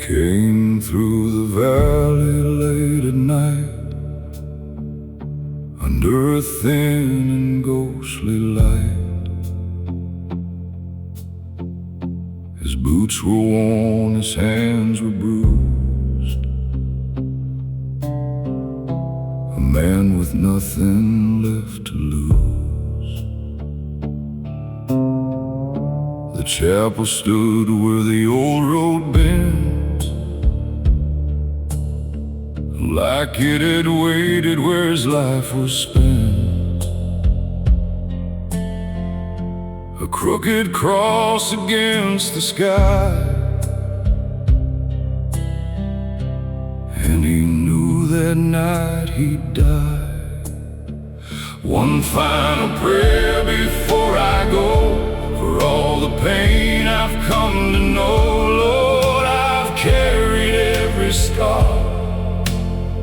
Came through the valley late at night, under a thin and ghostly light. His boots were worn, his hands were bruised, a man with nothing left to lose. The chapel stood where the old road bent, like it had waited where his life was spent. A crooked cross against the sky, and he knew that night he'd die. One final prayer before I go, for all the pain I've come to know. Lord, I've carried every scar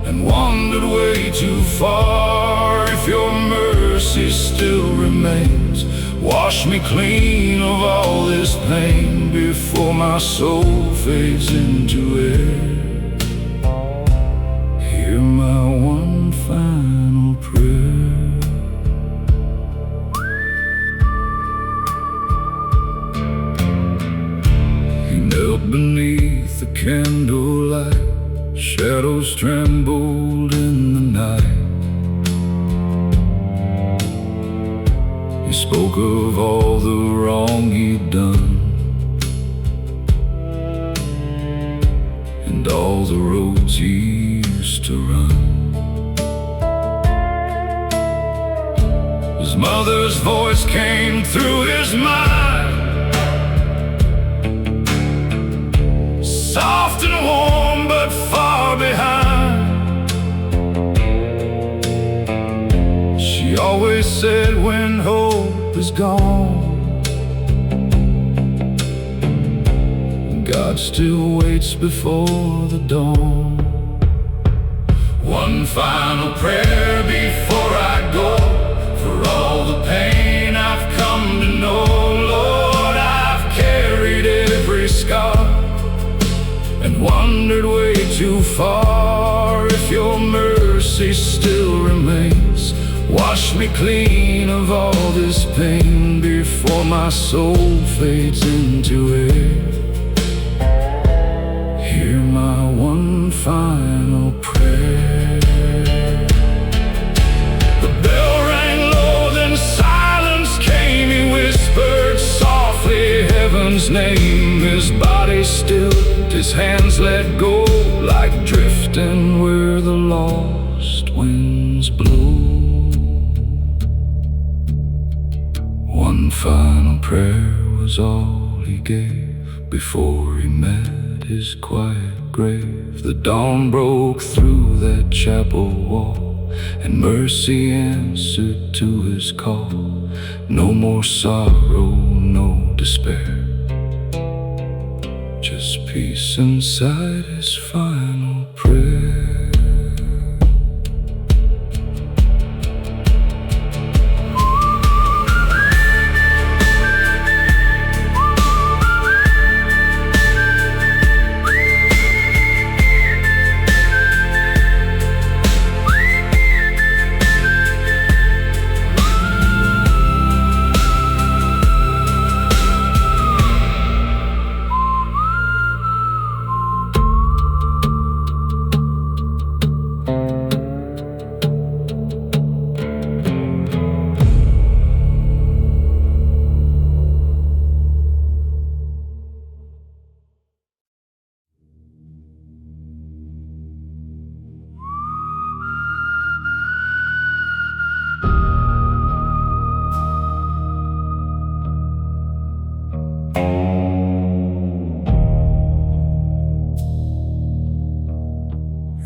and wandered way too far. If your mercy still remains, wash me clean of all this pain before my soul fades into air. Hear my one final prayer. He knelt beneath the candlelight, shadows trembled in the night. He spoke of all the wrong he'd done, and all the roads he used to run. His mother's voice came through his mind, soft and warm but far behind. She always said, when hope is gone, God still waits before the dawn. One final prayer before I go, for all the pain I've come to know. Lord, I've carried every scar and wandered way too far. If your mercy still remains, wash me clean of all this pain before my soul fades into air. Hear my one final prayer. The bell rang low, then silence came. He whispered softly heaven's name. His body still, his hands let go, like drifting where the lost winds blow. One final prayer was all he gave before he met his quiet grave. The dawn broke through that chapel wall, and mercy answered to his call. No more sorrow, no despair, just peace inside his final prayer.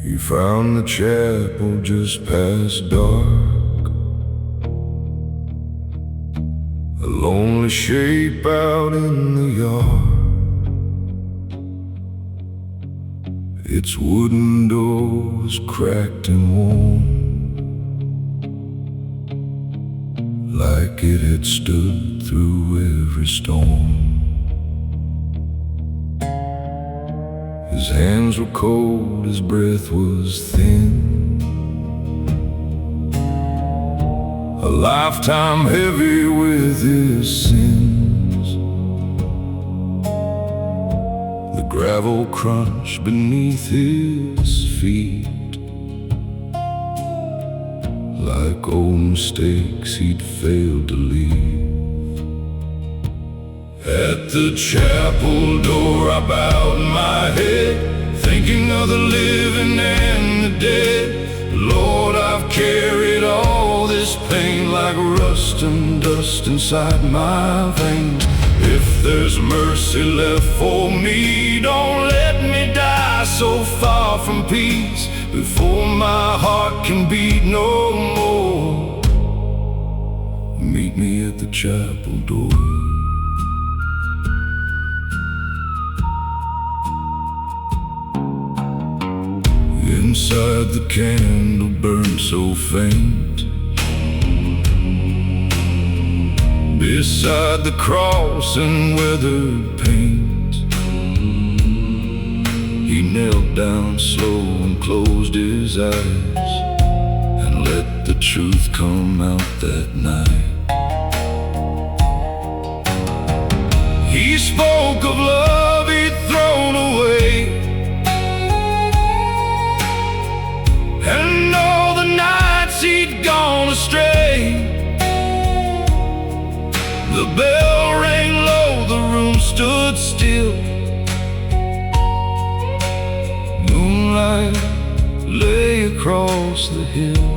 He found the chapel just past dark, a lonely shape out in the yard. Its wooden door was cracked and worn, like it had stood through every storm. His hands were cold, his breath was thin. A lifetime heavy with his sins. The gravel crunch beneath his feet, like old mistakes he'd failed to leave. At the chapel door I bowed my head, thinking of the living and the dead. Lord, I've carried all this pain like rust and dust inside my veins. If there's mercy left for me, don't let me die so far from peace, before my heart can beat no more. Meet me at the chapel door. Inside the candle burned so faint, beside the cross in weathered paint. He knelt down slow and closed his eyes, and let the truth come out that night. He spoke of love he'd thrown away, and all the nights he'd gone astray. The bell rang low, the room stood still. Moonlight lay across the hill.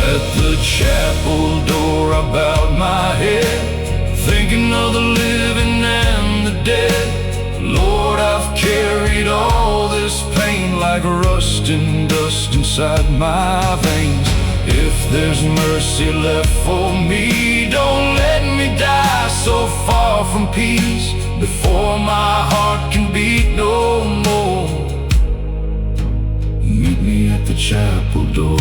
At the chapel door I bowed my head, thinking of the living and the dead. Lord, I've carried all this pain like rust and dust inside my veins. If there's mercy left for me, don't let me die so far from peace, before my heart can beat no more. Meet me at the chapel door.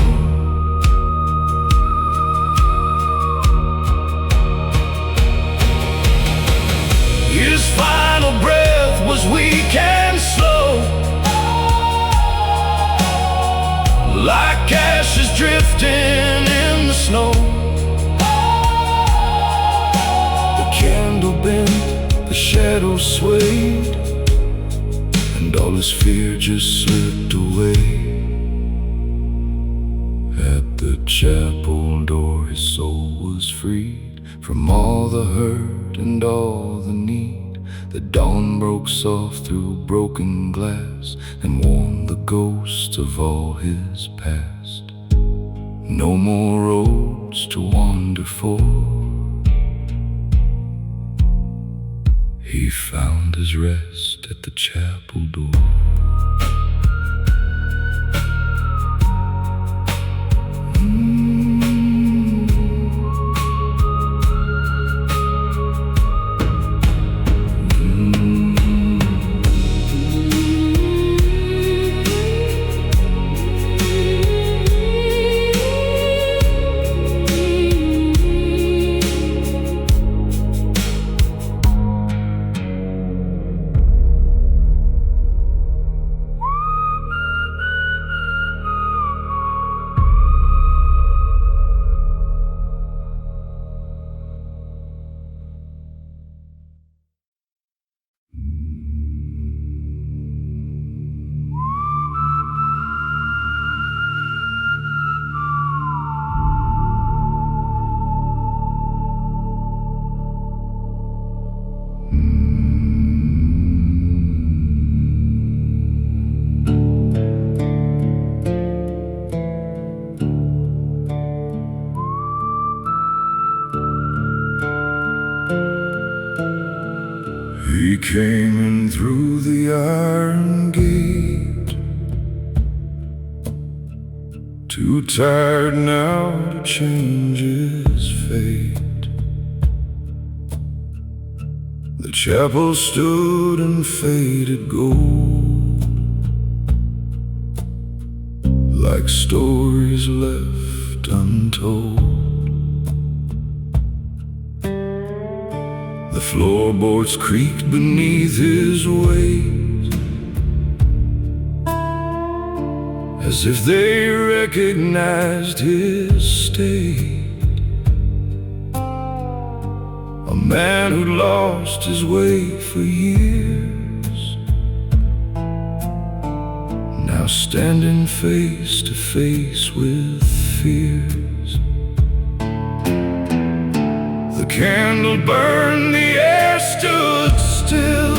His final breath was weak and slow, like ashes drifting in the snow. The candle bent, the shadows swayed, and all his fear just slipped away. At the chapel door his soul was freed from all the hurt and all the need. The dawn broke soft through broken glass and warmed the ghosts of all his past. No more roads to wander for, he found his rest at the chapel door. He came in through the iron gate, too tired now to change his fate. The chapel stood in faded gold, like stories left untold. The floorboards creaked beneath his weight, as if they recognized his state. A man who'd lost his way for years, now standing face to face with fears. The candle burned, the air stood still.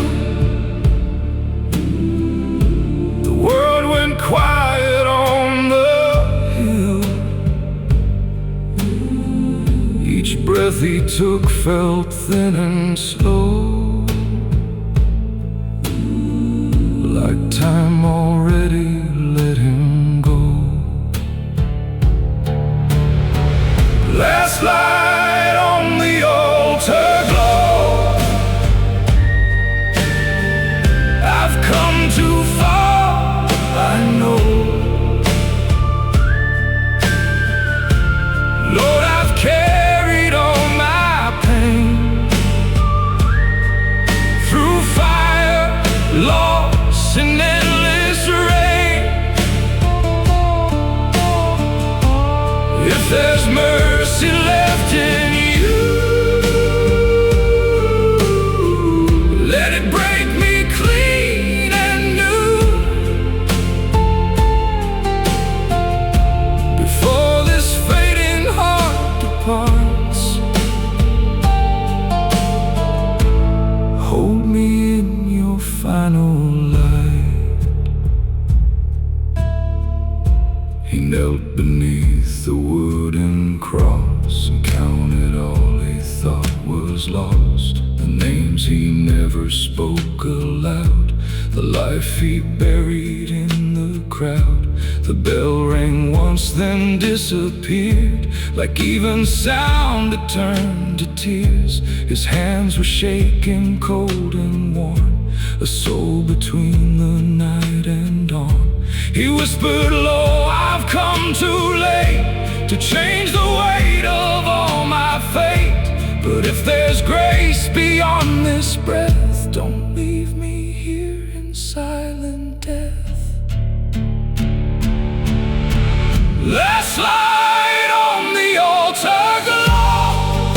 The world went quiet on the hill. Each breath he took felt thin and slow, like time already let him go. Last light on the altar glow. I've come too far, I know. Lord, I've carried all my pain through fire, loss, and endless rain. If there's mercy left in you, let it break me clean and new. Before this fading heart departs, hold me in your final light. He knelt beneath the wooden cross and counted all he thought was lost. The names he never spoke aloud, the life he buried in the crowd. The bell rang once, then disappeared. Like even sound, it turned to tears. His hands were shaking, cold and worn, a soul between the night and dawn. He whispered low, I've come too late to change the weight of all my fate. But if there's grace beyond this breath, don't leave me here in silent death. Last light on the altar glow.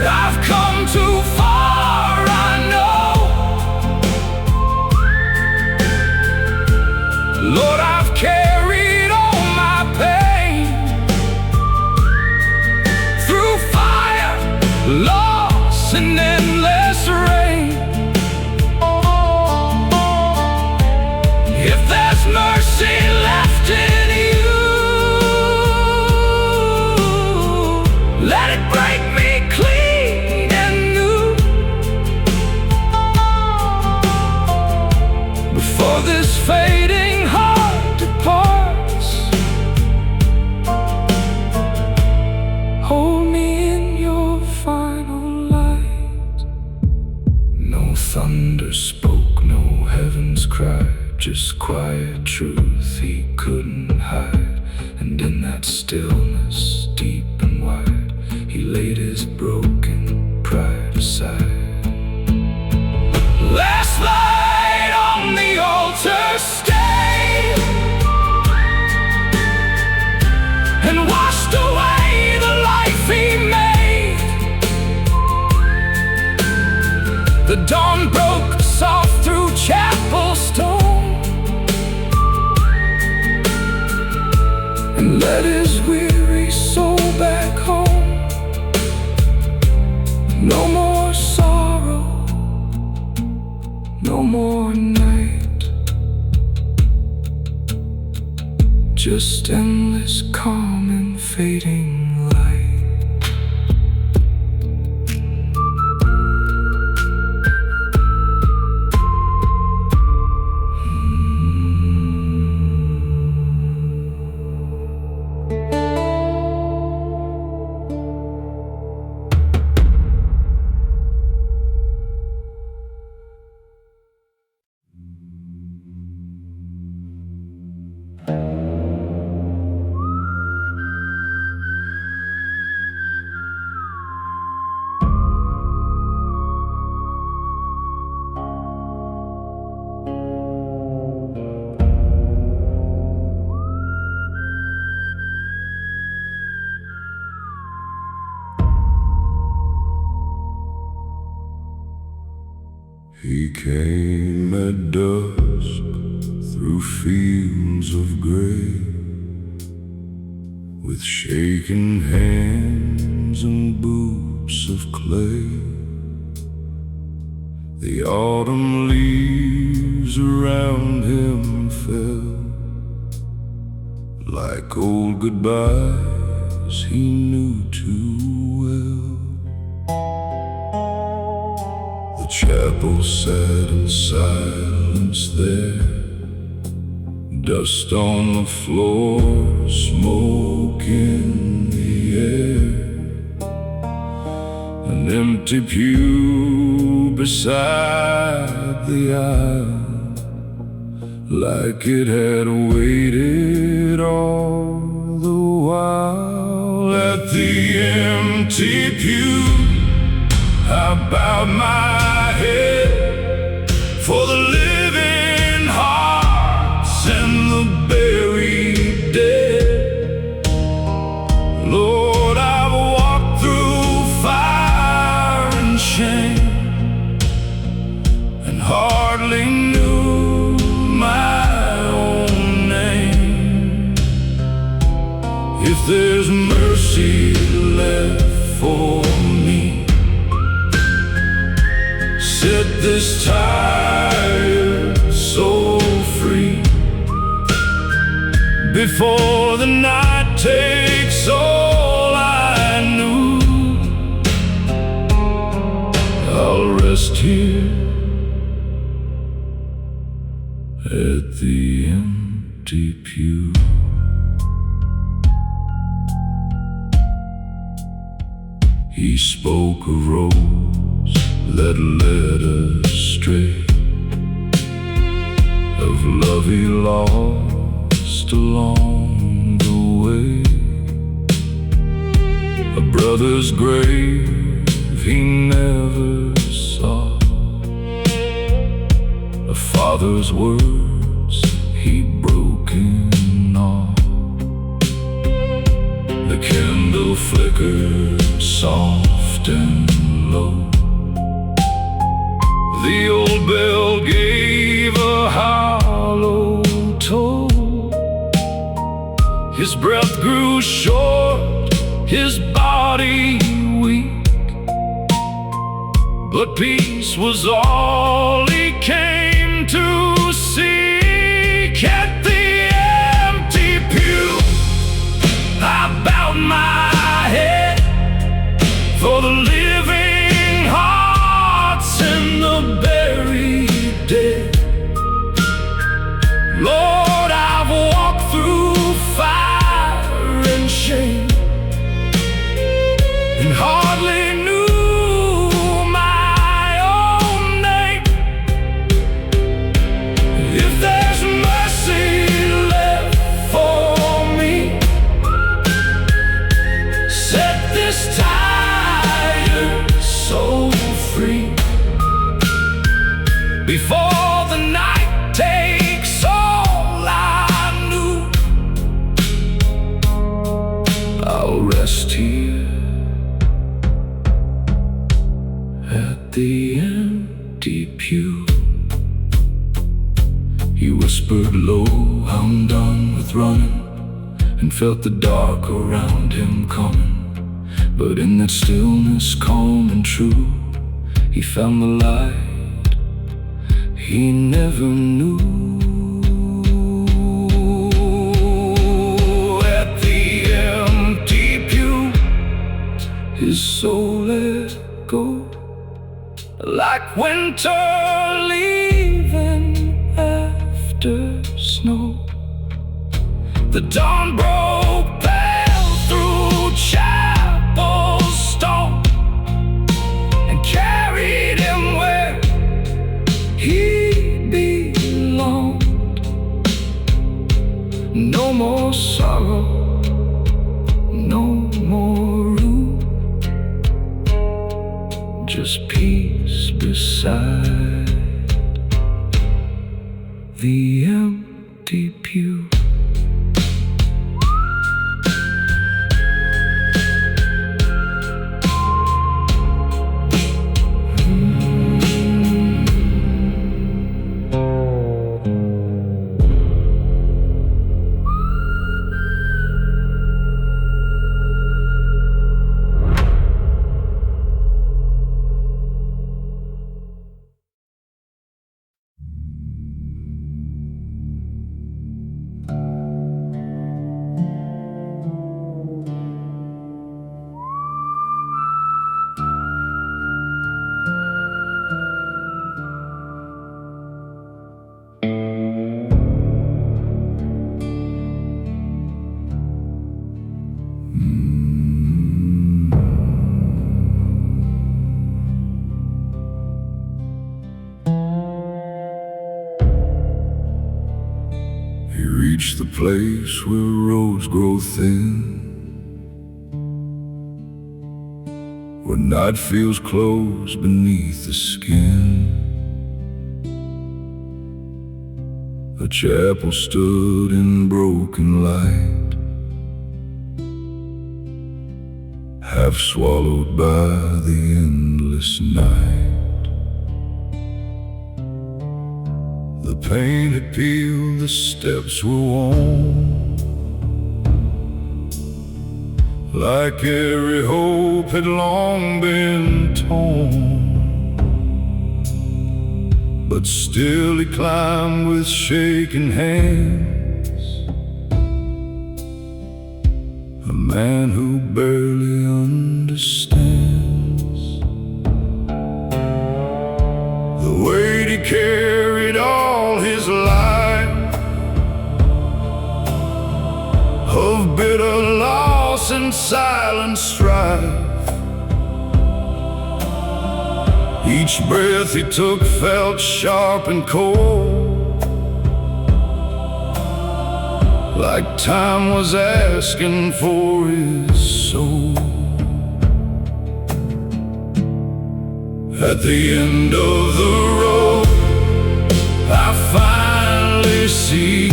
I've come too far, I know. Lord, I've carried all my pain through fire, loss, and endless rain. If there's mercy left in you, let it break me clean and new. Before this fading heart departs, hold me in your final light. No thunder spoke, no heavens cried, just quiet truth he couldn't hide. And in that stillness, deep and wide, he laid his broken pride aside. Last light on the altar stayed and washed away the life he made. The dawn broke soft through chapel stone and led his weary soul back home. No more sorrow, no more night, just endless calm and fading light. He came at dusk through fields of gray, with shaking hands and boots of clay. The autumn leaves around him fell like old goodbyes he knew too well. The chapel sat in silence there, dust on the floor, smoke in the air, an empty pew beside the aisle, like it had waited all the while. At the empty pew I bowed my head for the living hearts and the buried dead. Lord, I've walked through fire and shame, and hardly knew my own name. If there's mercy left for me, set this tired soul free, before the night takes all I knew. I'll rest here at the empty pew. He spoke a rose that led us astray, of love he lost along the way. A brother's grave he never saw, a father's words he broke in awe. The candle flickered soft and low, the old bell gave a hollow toll. His breath grew short, his body weak, but peace was all he came to seek. At the empty pew I bowed my head for the living hearts and the buried dead. Lord, I've walked through fire and shame, and hardly knew my own name. If there's mercy left for me, set this tired soul free, before the night takes all I knew. I'll rest here at the empty pew. He whispered low, I'm done with running, and felt the dark around him coming. But in that stillness, calm and true, he found the light he never knew. At the empty pew, his soul let go, like winter leaving after snow. The dawn broke pale through chapel stone, and carried him where he belonged. No more sorrow, no more room, just peace beside the empty pew. reach the place where roads grow thin, where night feels close beneath the skin. A chapel stood in broken light, half swallowed by the endless night. The paint had peeled, the steps were worn, like every hope had long been torn. But still he climbed with shaking hands, a man who barely understands the weight he carried all his life, of bitter loss and silent strife. Each breath he took felt sharp and cold, like time was asking for his soul. At the end of the road, I finally see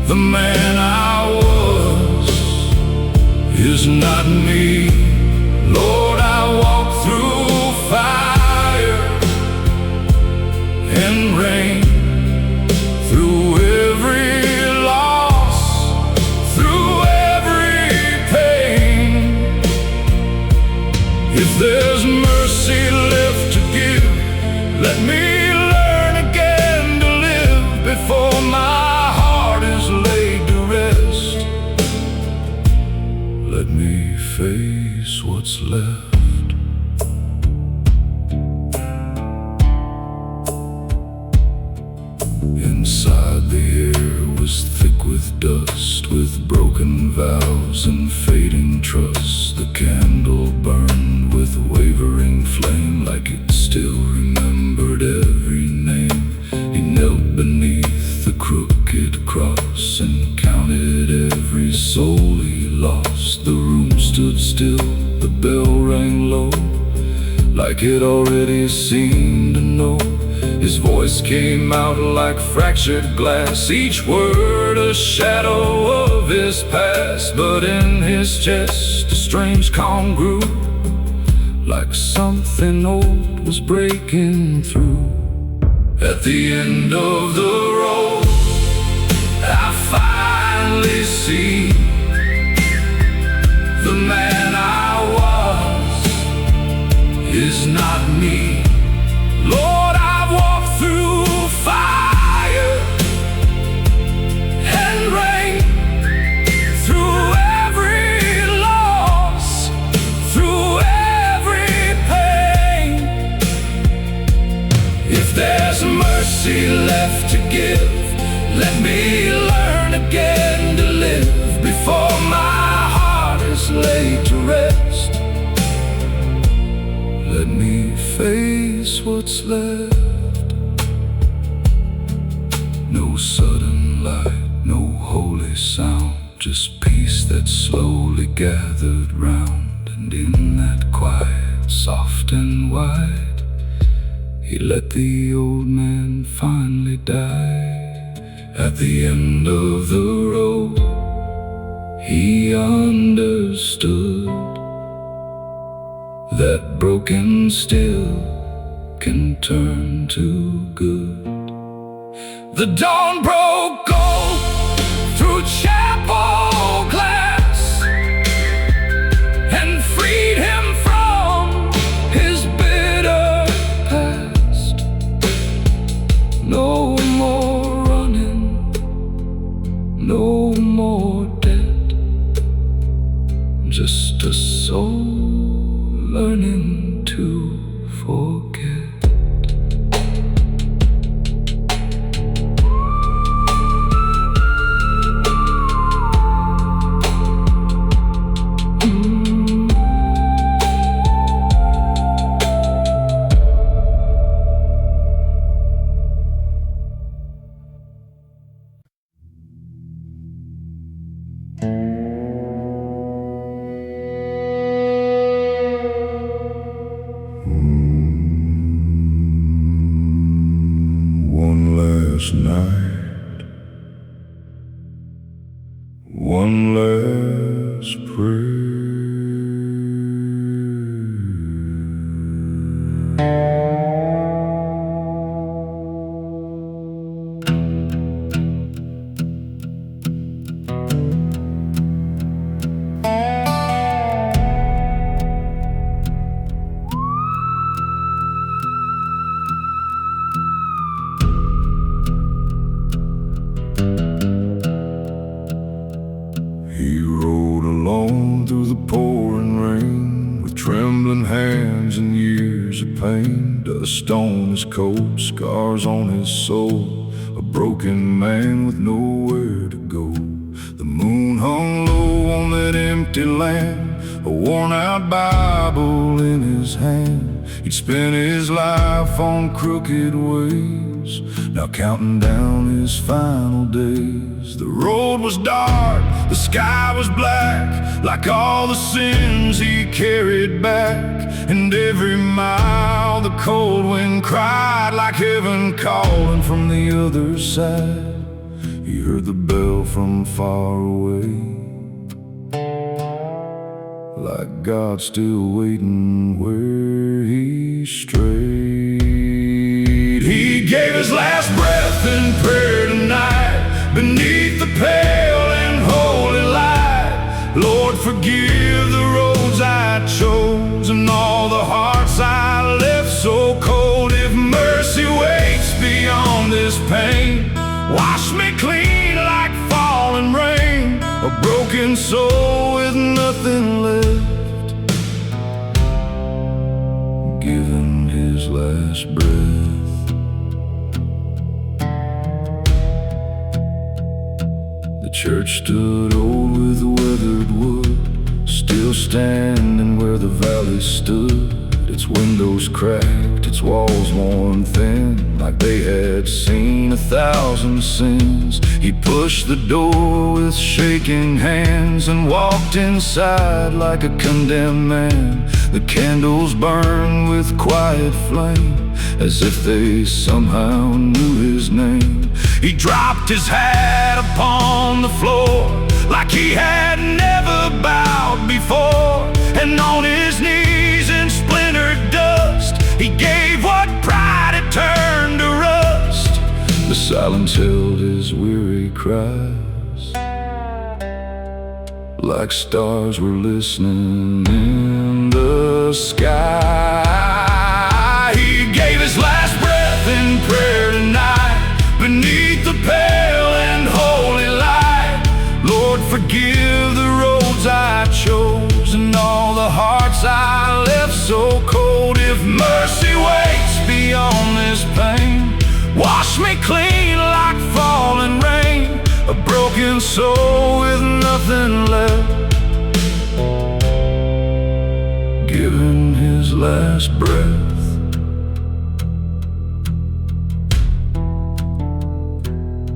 the man I was is not me. Lord, I walk through fire and rain, through every loss, through every pain. If there's mercy left to give, let me learn again to live before my heart is laid to rest. Let me face what's left. Inside the air was thick with dust, with broken vows and fading trust. The candle burned with wavering flame, like it still remembered every name. He knelt beneath the crooked cross and counted every soul he lost. The room stood still, the bell rang low, like it already seemed to know. His voice came out like fractured glass, each word a shadow of his past. But in his chest a strange calm grew, like something old was breaking through. At the end of the road, I finally see the man I was is not me. Lord, I've walked through fire and rain, through every loss, through every pain. If there's mercy left to give, let me learn again to live before my heart is laid to rest. Let me face what's left. No sudden light, no holy sound, just peace that slowly gathered round. And in that quiet, soft and wide, he let the old man finally die. At the end of the road, he understood that broken still can turn to good. The dawn broke gold through chapel glass and freed him from his bitter past. No more running, no more debt, just a soul learning to forget. last night, one last prayer. He rode alone through the pouring rain, with trembling hands and years of pain. Dust on his coat, scars on his soul, a broken man with nowhere to go. The moon hung low on that empty land, a worn-out Bible in his hand. He'd spent his life on crooked ways, now counting down his final days. The road was dark, the sky was black, like all the sins he carried back. And every mile the cold wind cried, like heaven calling from the other side. He heard the bell from far away, like God still waiting where he strayed. He gave his last breath in prayer tonight, beneath the pale and holy light. Lord, forgive the roads I chose and all the hearts I left so cold. If mercy waits beyond this pain, wash me clean like falling rain, a broken soul with nothing left, giving his last breath. The church stood old with weathered wood, still standing where the valley stood. Its windows cracked, its walls worn thin, like they had seen 1,000 sins. He pushed the door with shaking hands and walked inside like a condemned man. The candles burned with quiet flame, as if they somehow knew his name. He dropped his hat upon the floor, like he had never bowed before. And on his knees in splintered dust, he gave what pride had turned to rust. The silence held his weary cries, like stars were listening in the sky. He gave his last breath in prayer tonight, beneath the pale and holy light. Lord, forgive the roads I chose and all the hearts I left so cold. If mercy waits beyond this pain, wash me clean like falling rain, a broken soul with nothing left, giving his last breath.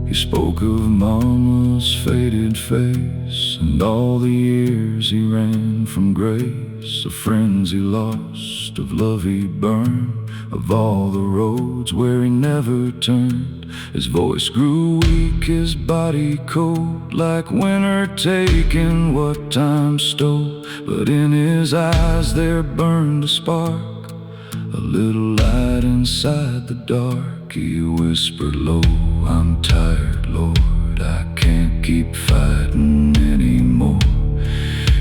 He spoke of Mama's faded face and all the years he ran from grace, of friends he lost, of love he burned, of all the roads where he never turned. His voice grew weak, his body cold, like winter taking what time stole. But in his eyes there burned a spark, a little light inside the dark. He whispered low, I'm tired, Lord, I can't keep fighting anymore.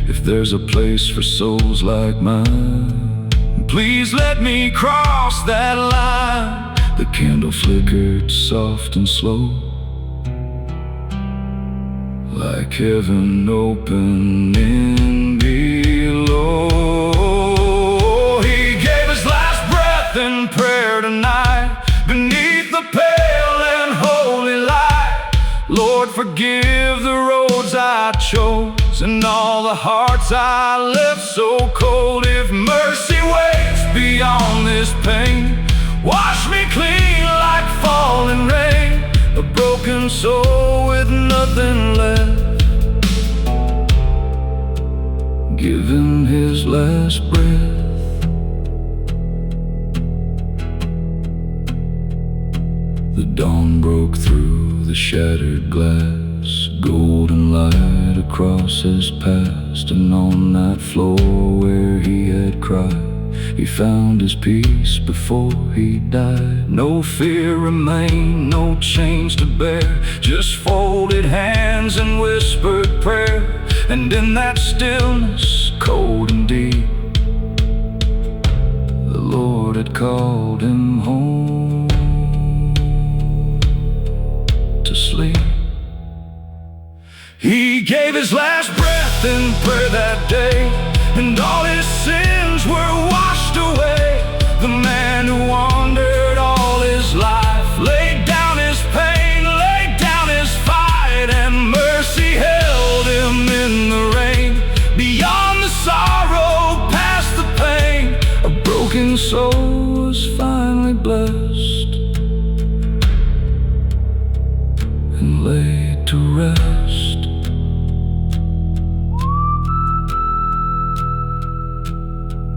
If there's a place for souls like mine, please let me cross that line. The candle flickered soft and slow, like heaven opening below. He gave his last breath in prayer tonight, beneath the pale and holy light. Lord, forgive the roads I chose and all the hearts I left so cold. If mercy waits beyond this pain, wash me clean like falling rain, a broken soul with nothing left, giving his last breath. The dawn broke through the shattered glass, golden light across his past. And on that floor where he had cried, he found his peace before he died. No fear remained, no chains to bear, just folded hands and whispered prayer. And in that stillness, cold and deep, the Lord had called him home to sleep. He gave his last breath in prayer that day, and all his sins were washed away. The man who wandered all his life laid down his pain, laid down his fight, and mercy held him in the rain. Beyond the sorrow, past the pain, a broken soul was finally blessed and laid to rest.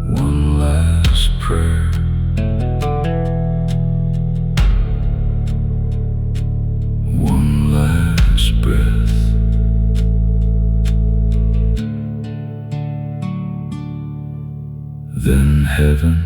One last prayer, one last breath, then heaven.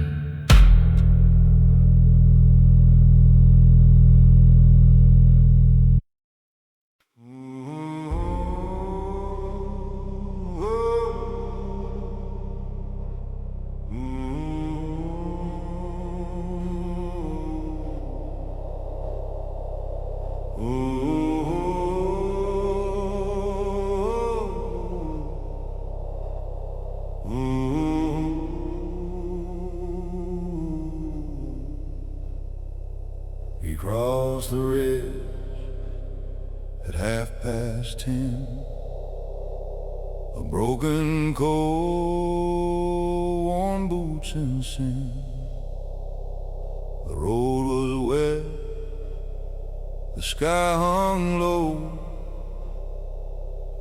He crossed the ridge at 10:30, a broken coat, worn boots and sin. The road was wet, the sky hung low,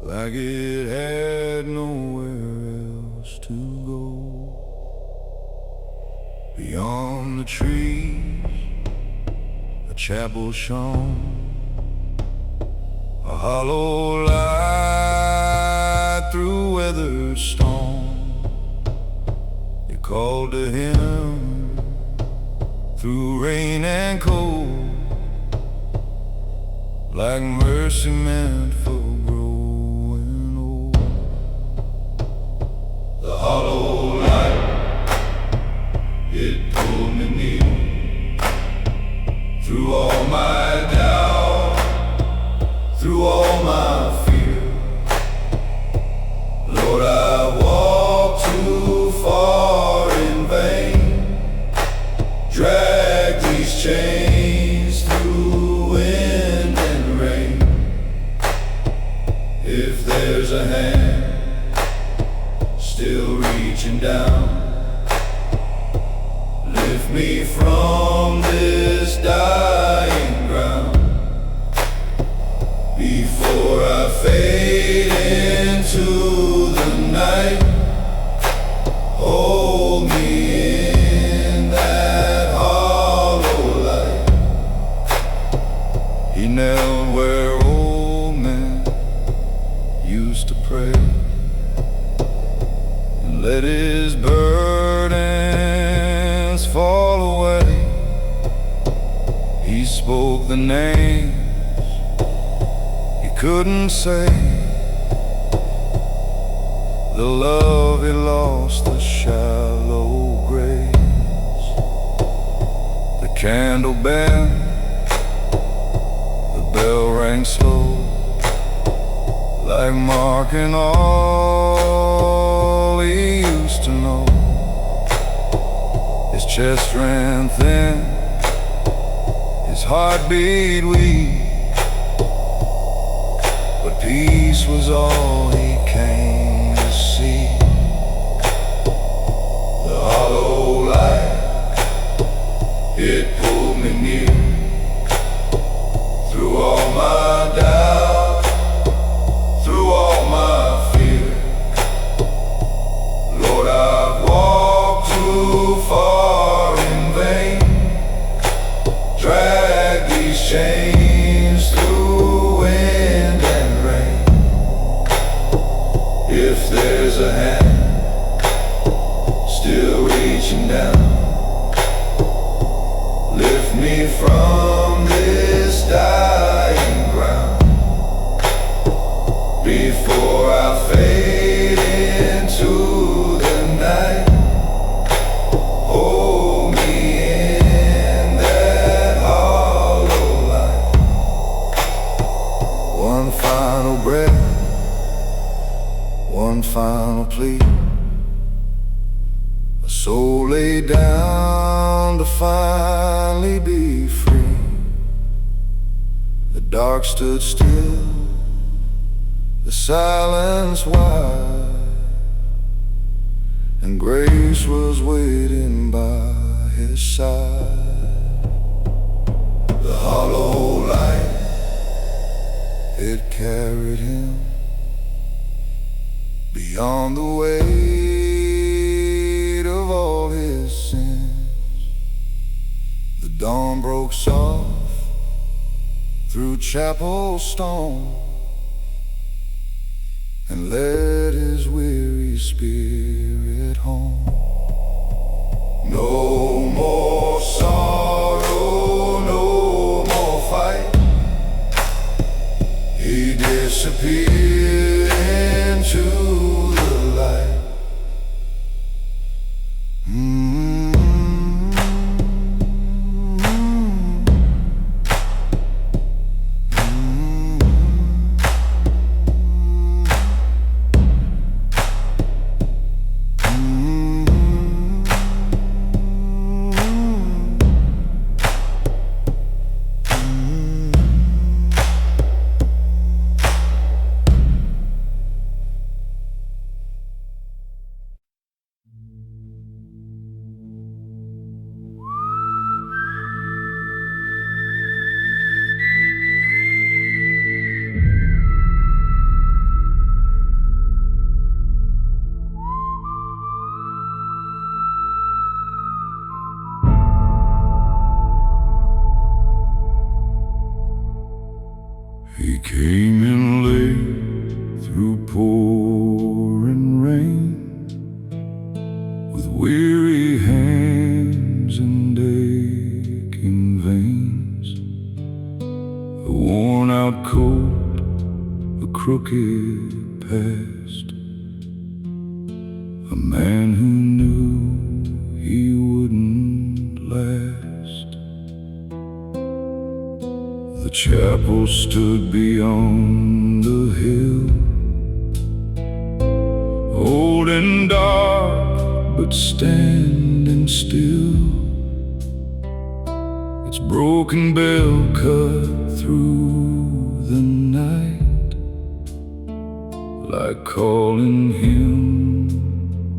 like it had nowhere else to go. Beyond the trees, a chapel shone, a hollow light through weathered stone. It called to him through rain and cold, like mercy meant for growing old. The hollow light, it pulled me near, through all my doubt, through all my fear. Lord, I walked too far in vain, drag these chains through wind and rain. If there's a hand still reaching down, lift me from this dying ground. Before I fade into the night, hold me in that hollow light. He knelt where old men used to pray, and let his burdens fall away. He spoke the names he couldn't say, the love he lost, the shallow graves. The candle bent, the bell rang slow, like marking all he used to know. His chest ran thin, his heart beat weak, but peace was all he came to see. The hollow light, it pulled me near, through all my doubt, through all my fear. Lord, I've walked too far in vain, drag these change through wind and rain. If there's a hand still reaching down, lift me from this dying ground before I fade into the night. Hold me in that hollow light. One final breath, one final plea. A soul laid down to finally be free. The dark stood still, the silence wide, and grace was waiting by his side. The hollow light, it carried him beyond the weight of all his sins. The dawn broke soft through chapel stone and led his weary spirit home. No more sorrow, no more fight. He disappeared into the light. He came in late through pouring rain, with weary hands and aching veins, a worn-out coat, a crooked past, a man who knew he wouldn't last. The chapel stood beyond the hill, old and dark, but standing still. Its broken bell cut through the night, like calling him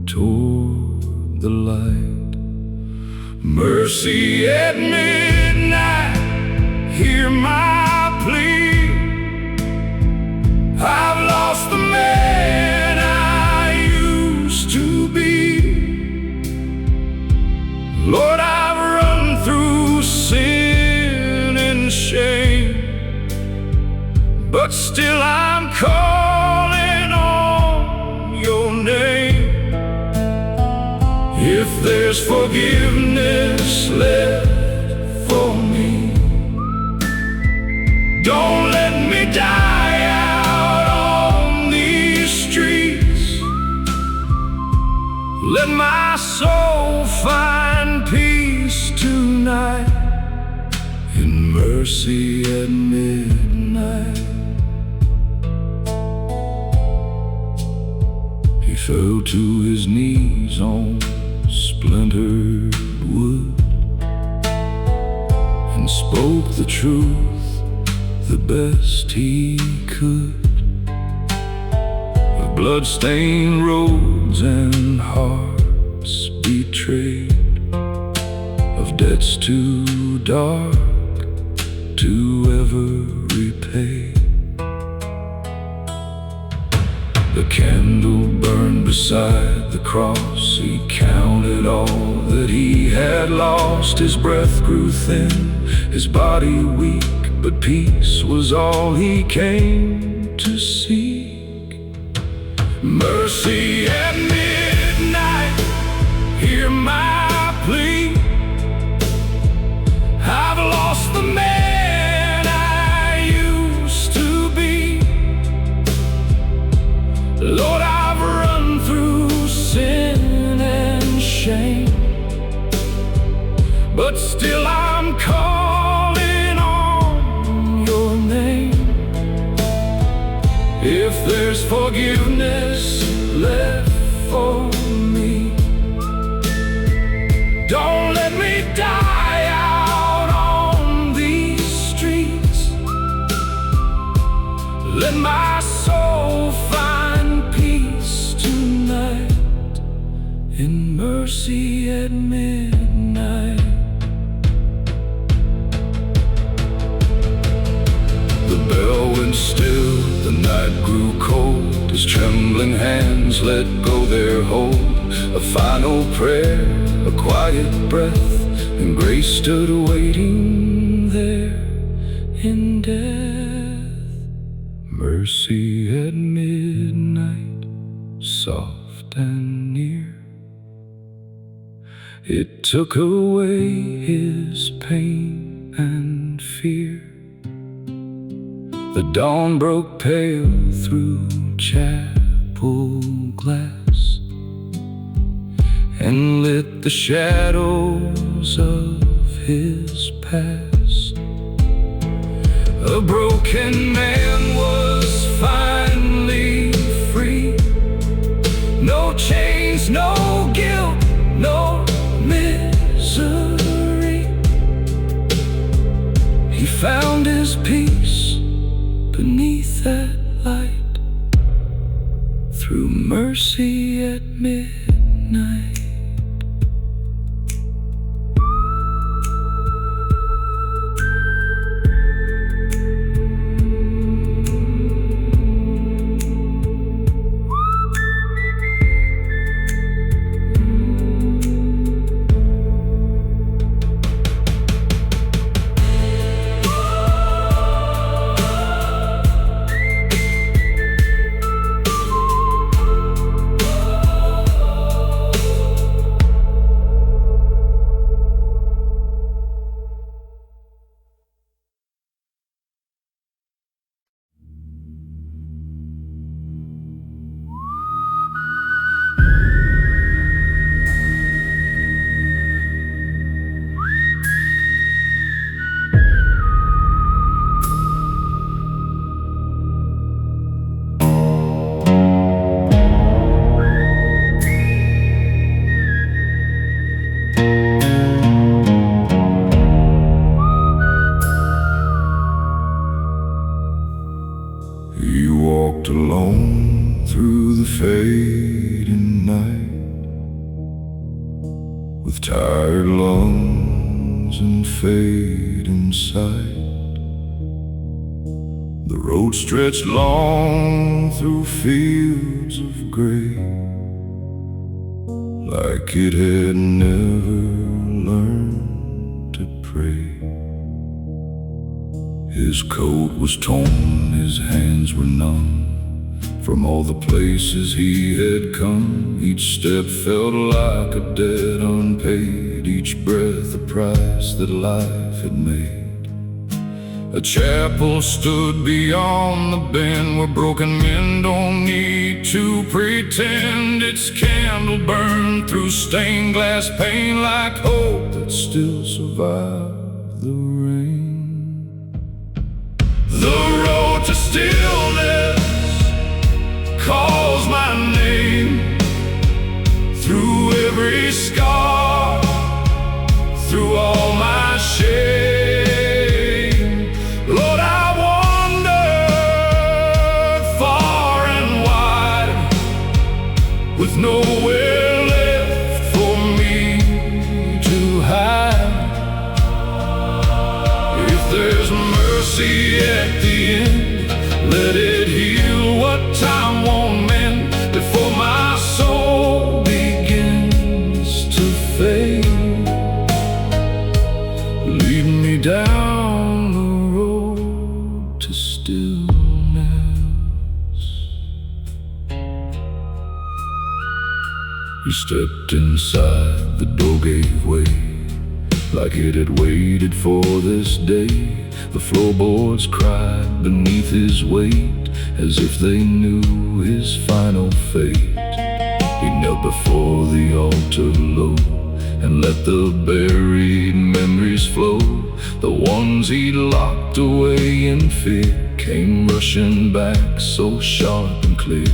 toward the light. Mercy at midnight, hear my plea. I've lost the man I used to be. Lord, I've run through sin and shame, but still I'm calling on your name. If there's forgiveness left for me, don't let me die out on these streets. Let my soul find peace tonight in mercy at midnight. He fell to his knees on splintered wood and spoke the truth the best he could, of blood-stained roads and hearts betrayed, of debts too dark to ever repay. The candle burned beside the cross. He counted all that he had lost. His breath grew thin, his body weak, but peace was all he came to seek. Mercy at midnight, hear my plea. I've lost the man I used to be. Lord, I've run through sin and shame, but still I'm calling on your name. If there's forgiveness left for me, don't let me die out on these streets. Let my soul find peace tonight in mercy at midnight. The bell went still, the night grew cold. His trembling hands let go their hold. A final prayer, a quiet breath, and grace stood waiting there in death. Mercy at midnight, soft and near. It took away his pain and fear. The dawn broke pale through chapel glass and lit the shadows of his past. A broken man was finally free. No chains, no guilt, no misery. He found his peace beneath that light, through mercy at midnight. You walked alone through the fading night, with tired lungs and fading sight. The road stretched long through fields of gray, like it had never learned to pray. His coat was torn, his hands were numb from all the places he had come. Each step felt like a debt unpaid, each breath a price that life had made. A chapel stood beyond the bend, where broken men don't need to pretend. Its candle burned through stained glass pane, like hope that still survived the rain. The road to stillness calls my name, through every scar, through all my shame. Lord, I wandered far and wide, with nowhere left for me to hide. If there's mercy at the end, let it heal what time won't mend, before my soul begins to fade. Lead me down the road He stepped inside, the door gave way, like it had waited for this day. The floorboards cried beneath his weight, as if they knew his final fate. He knelt before the altar low, and let the buried memories flow. The ones he'd locked away in fear came rushing back so sharp and clear.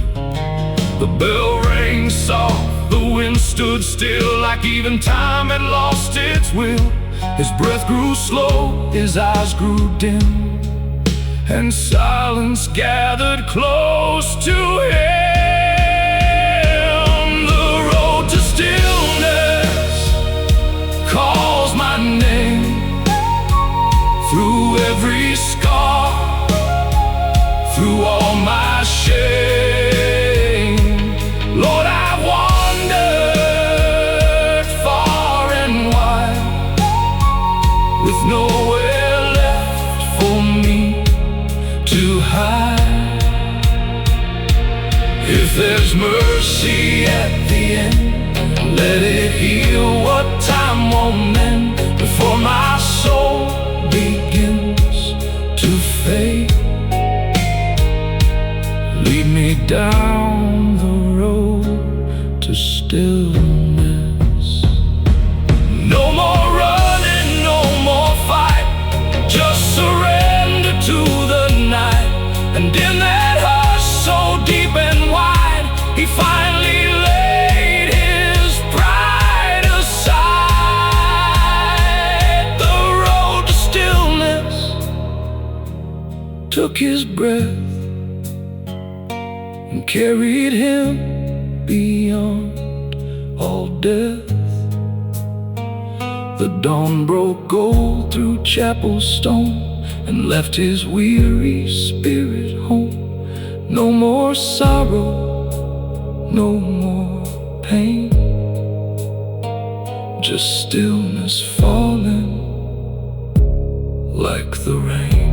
The bell rang soft, the wind stood still, like even time had lost its will. His breath grew slow, his eyes grew dim, and silence gathered close to him. The road to stillness calls my name, through every scar, through all my shame. Lord, I've wandered far and wide, with nowhere left for me to hide. If there's mercy at the end, let it heal what time won't mend, before my soul begins to fade. Lead me down the road to stillness. No more running, no more fight, just surrender to the night. And in that hush so deep and wide, he finally laid his pride aside. The road to stillness took his breath and carried him beyond all death. The dawn broke gold through chapel stone, and left his weary spirit home. No more sorrow, no more pain, just stillness falling like the rain.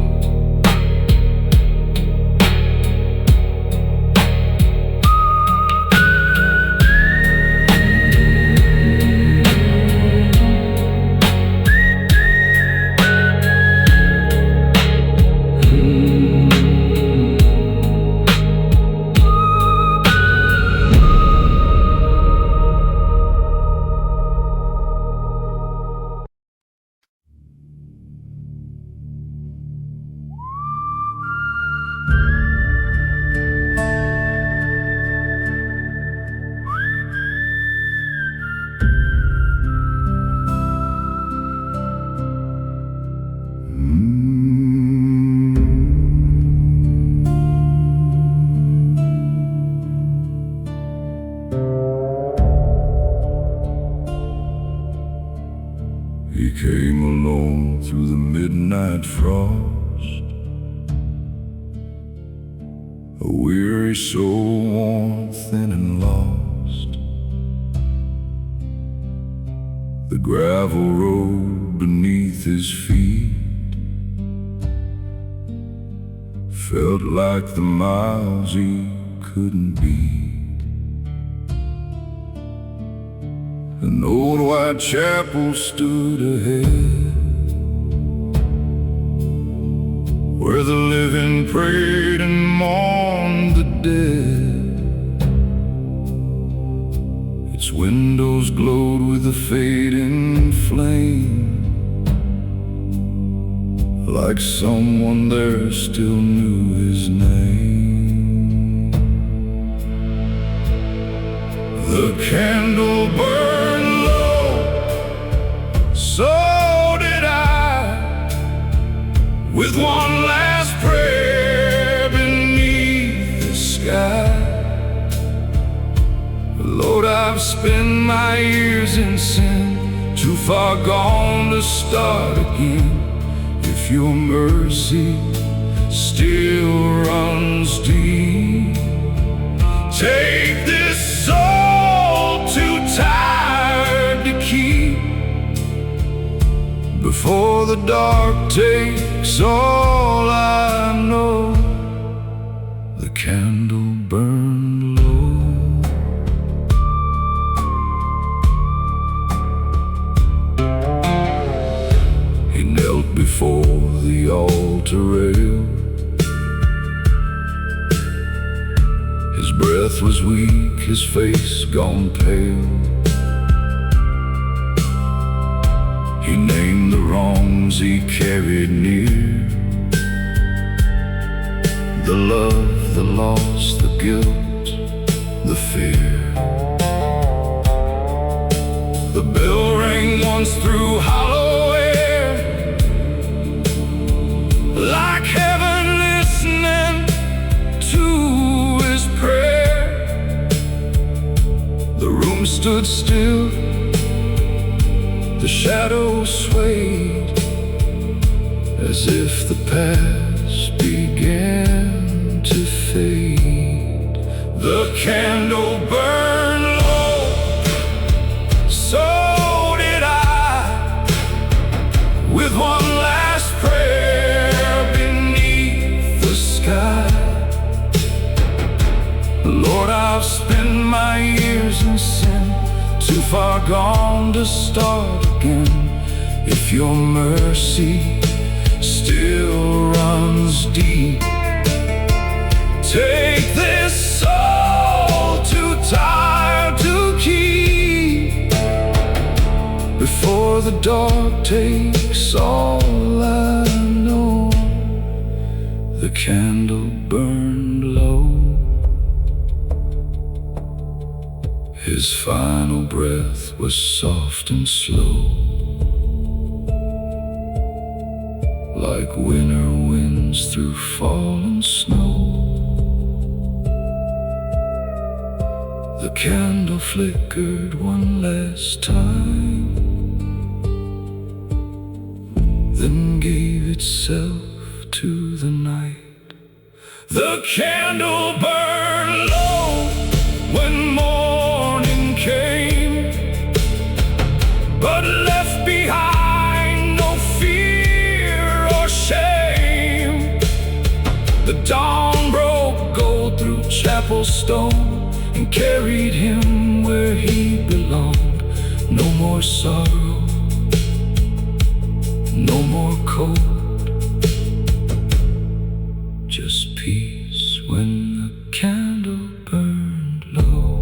He came alone through the midnight frost, a weary soul worn thin and lost. The gravel road beneath his feet felt like the miles he couldn't beat. An old white chapel stood ahead, where the living prayed and mourned the dead. Its windows glowed with a fading flame, like someone there still knew his name. The candle burned low, so did I, with one last prayer beneath the sky. Lord, I've spent my years in sin, too far gone to start again. If your mercy still runs deep, take this soul too tired to keep, before the dark takes all I know. The candle burned low. He knelt before the altar rail. His breath was weak, his face gone pale. He named the wrongs he carried near, the love, the loss, the guilt, the fear. The bell rang once through hollow air, like heaven listening to his prayer. The room stood still, the shadows swayed, as if the past began to fade. The candle burned low, so did I, with one last prayer beneath the sky. Lord, I've spent my years in sin, too far gone to start again. If your mercy still runs deep, take this soul too tired to keep, before the dark takes all I know. The candle burned low, his final breath was soft and slow, like winter winds through fallen snow. The candle flickered one last time, then gave itself to the night. The candle burned low when morning came, but left behind no fear or shame. The dawn broke gold through chapel stone and carried him where he belonged. No more sorrow, no more cold, just peace when the candle burned low.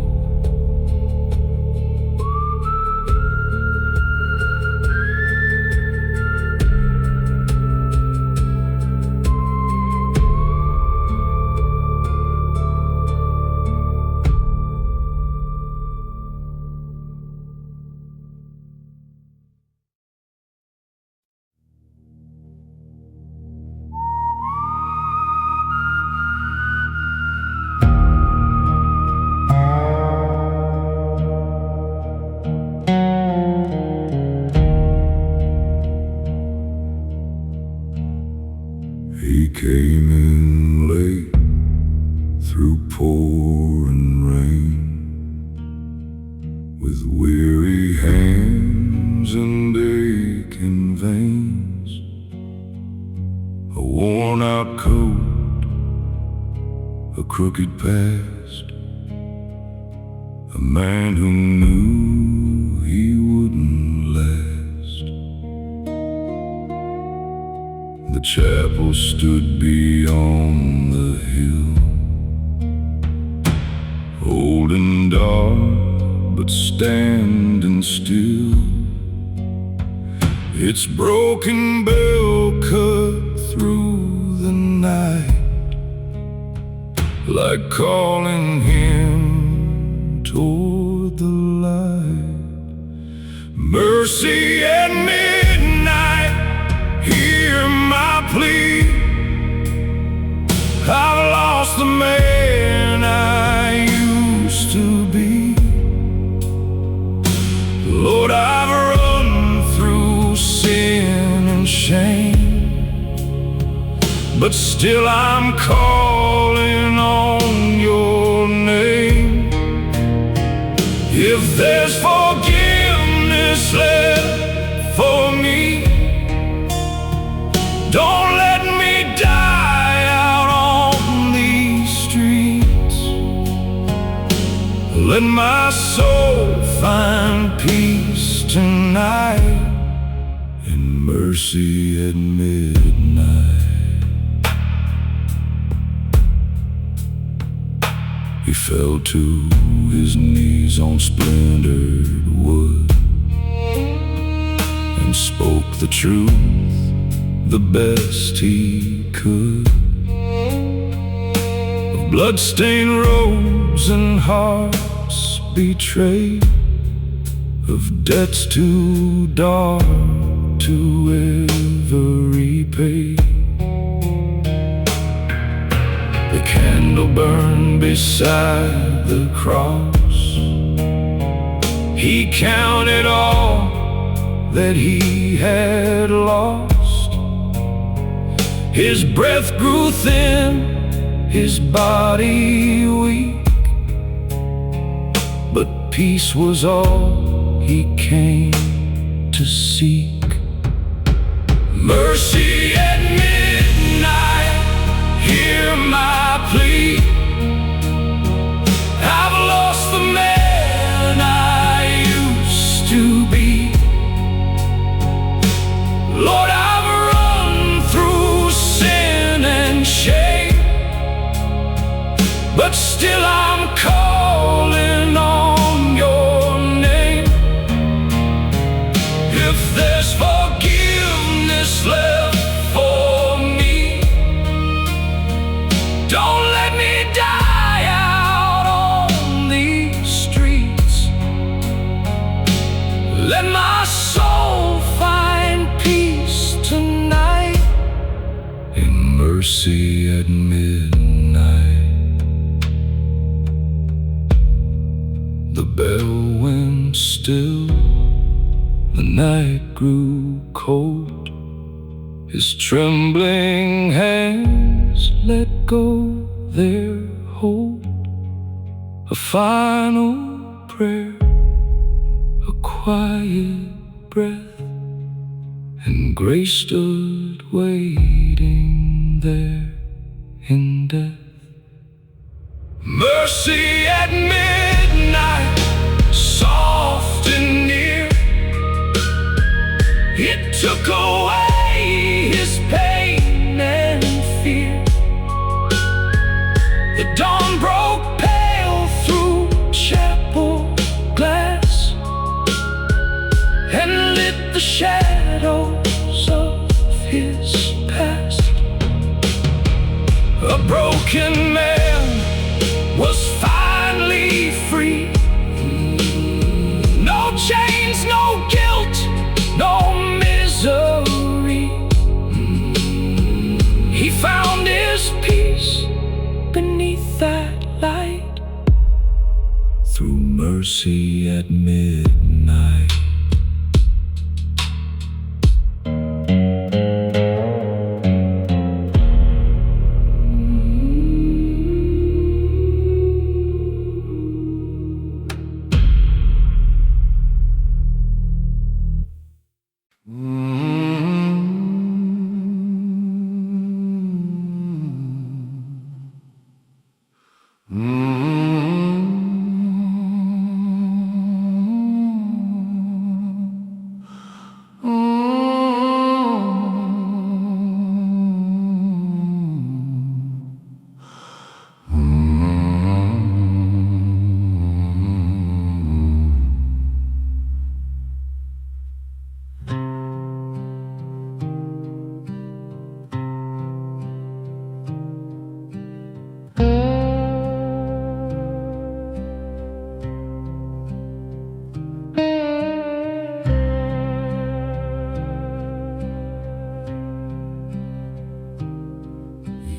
He came in late through pouring rain, with weary hands and aching veins, a worn-out coat, a crooked past, a man who knew he wouldn't last. The chapel stood beyond the hill, old and dark, but standing still. Its broken bell cut through the night, like calling him toward the light. Mercy at midnight, hear my plea. I've lost the man I used to be. Lord, I've run through sin and shame, but still I'm calling on your name. If there's forgiveness left for me, don't let me die out on these streets. Let my soul find peace tonight in mercy. mercy at midnight. He fell to his knees on splintered wood and spoke the truth the best he could, of bloodstained robes and hearts betrayed, of debts too dark to ever repay. The candle burned beside the cross. He counted all that he had lost. His breath grew thin, his body weak, but peace was all he came to seek. Mercy at midnight, hear my plea. I've lost the man I used to be. Lord, I've run through sin and shame, but still I'm calling on your name. If there's forgiveness left for me, don't let me die out on these streets. Let my soul find peace tonight in mercy at midnight. The bell went still, the night grew cold. His trembling hands let go their hold. A final prayer, a quiet breath, and grace stood waiting there in death. Mercy at midnight, soft and near. It took away his pain and fear. The dawn broke pale through chapel glass and lit the shadows of his past. A broken man was finally free. No chains, no guilt, no misery. He found his peace beneath that light, through mercy at midnight.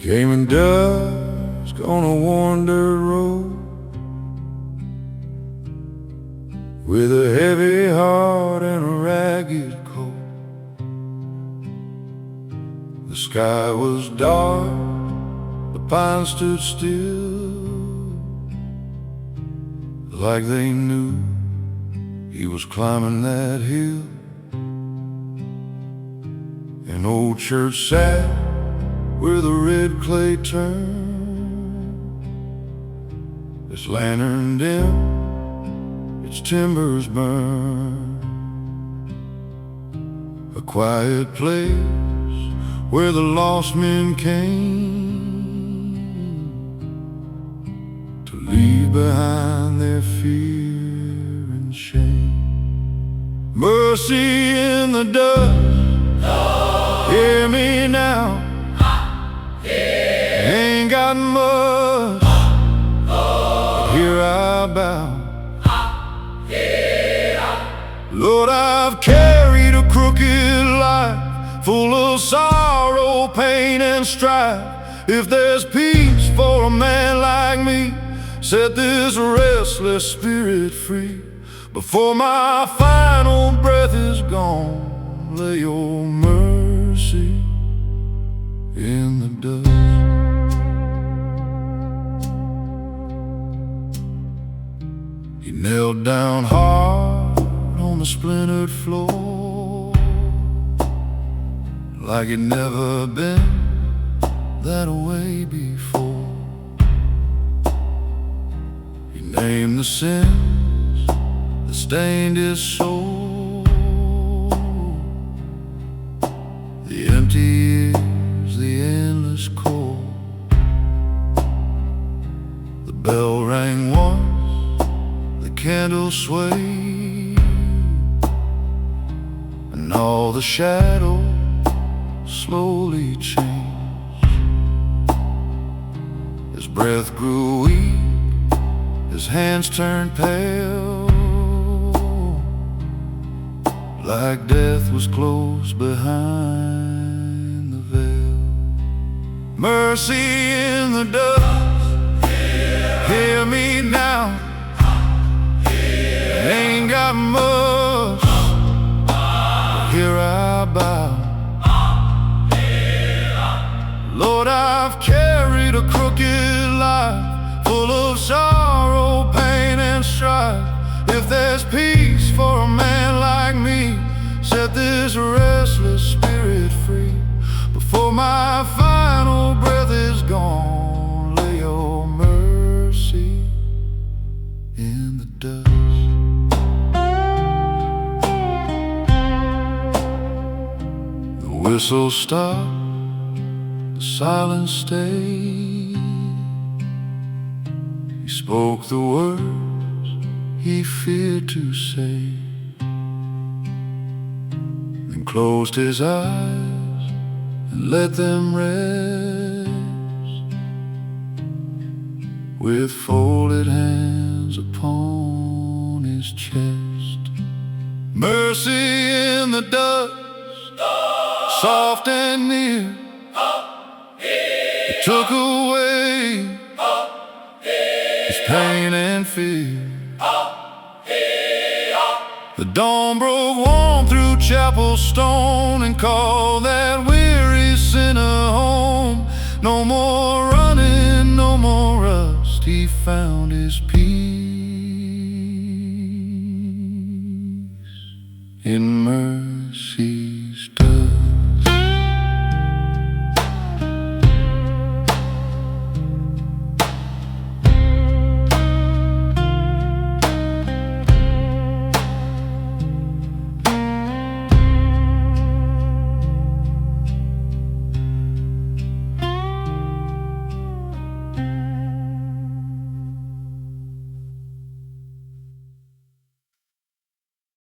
Came in dusk on a worn dirt road, with a heavy heart and a ragged coat. The sky was dark, the pines stood still, like they knew he was climbing that hill. An old church sat where the red clay turned, its lantern dim, its timbers burned. A a quiet place where the lost men came to leave behind their fear and shame. Mercy in the dust, hear me now. Ain't got much, but here I bow. Lord, I've carried a crooked life, full of sorrow, pain, and strife. If there's peace for a man like me, set this restless spirit free. Before my final breath is gone, lay your mercy in the dust. He knelt down hard on the splintered floor, like he'd never been that way before. He named the sins that stained his soul, the empty years, the endless cold. The bell rang once, the candle swayed, and all the shadows slowly changed. His breath grew weak, his hands turned pale, like death was close behind the veil. Mercy in the dust, hear me now. Ain't got much, but here I bow. Lord, I've carried a crooked life, full of sorrow, pain, and strife. If there's peace for a man like me, set this restless spirit free. Before my final breath is gone, lay your mercy in the dust. The whistle stopped, the silence stayed. He spoke the words he feared to say, then closed his eyes and let them rest, with folded hands upon his chest. Mercy in the dust, soft and near, it took away his pain and fear. The dawn broke warm through chapel stone and called that weary sinner home. No more running, no more rust, he found his peace